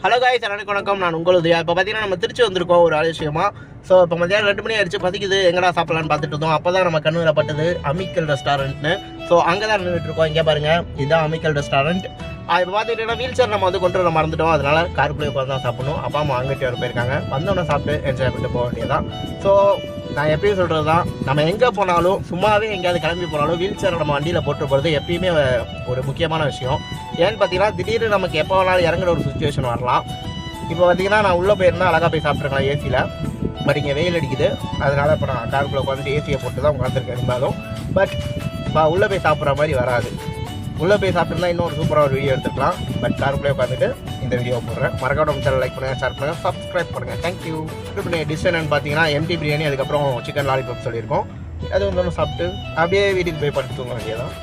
Hello guys, அனைவருக்கும் வணக்கம். நான் உங்கள் உதயா. இப்போ பார்த்தீங்கன்னா நம்ம திருச்சி வந்திருக்கோம் ஒரு விஷயமா. ஸோ இப்போ மதியானம் 2 மணி ஆயிடுச்சு, பசிக்குது, எங்கடா சாப்பிடலான்னு பார்த்துட்டு இருந்தோம். அப்போ தான் நம்ம கண்ணுல பட்டது அமிக்கல் ரெஸ்டாரண்ட்னு. ஸோ அங்கே தான் நின்றுட்டு இருக்கோம். இங்கே பாருங்கள், இதுதான் அமிக்கல் ரெஸ்டாரண்ட். இப்போ பார்த்துக்கிட்டீங்கன்னா வீல் சேர் நம்ம வந்து கொண்டு வர மறந்துட்டோம். அதனால காருக்குள்ளே உட்காந்து தான் சாப்பிடணும். அப்பா அம்மா அங்கிட்டு வர போயிருக்காங்க. வந்தோடனே சாப்பிட்டு என்ஜாய் பண்ணிட்டு போக வேண்டியதான். ஸோ நான் எப்பயும் சொல்கிறது தான், நம்ம எங்கே போனாலும் சும்மாவே எங்கேயாவது கிளம்பி போனாலும் வீல் சேரை நம்ம வண்டியில் போட்டு போகிறது எப்பயுமே ஒரு முக்கியமான விஷயம். ஏன்னு பார்த்தீங்கன்னா திடீர்னு நமக்கு எப்போ வேணாலும் இறங்குற ஒரு சுச்சுவேஷன் வரலாம். இப்போ பார்த்தீங்கன்னா நான் உள்ளே போயிருந்தேன், அழகாக போய் சாப்பிட்ருக்கலாம் ஏசியில். பட் இங்கே வெயில் அடிக்குது, அதனால் இப்போ நான் காருக்குள்ளே உட்காந்துட்டு ஏசியை போட்டு தான் உட்காந்துருக்கேன். இருந்தாலும் பட் உள்ளே போய் சாப்பிட்ற மாதிரி வராது. உள்ளே போய் சாப்பிட்டுருந்தா இன்னும் ஒரு சூப்பராக ஒரு வீடியோ எடுத்துக்கலாம். பட் காருக்குள்ளே உட்காந்துட்டு இந்த வீடியோ போடுறேன். மறக்காம நம்ம சேனல் லைக் பண்ணுங்கள், ஷேர் பண்ணுங்கள், சப்ஸ்கிரைப் பண்ணுங்கள். தேங்க்யூ. இப்போ டிஷ் என்னன்னு பார்த்தீங்கன்னா எம்டி பிரியாணி, அதுக்கப்புறம் சிக்கன் லாலிபாப் சொல்லியிருக்கோம். அது வந்து சாப்பிட்டு அப்படியே வீட்டுக்கு போய் படுத்து தூங்க வேண்டியதான்.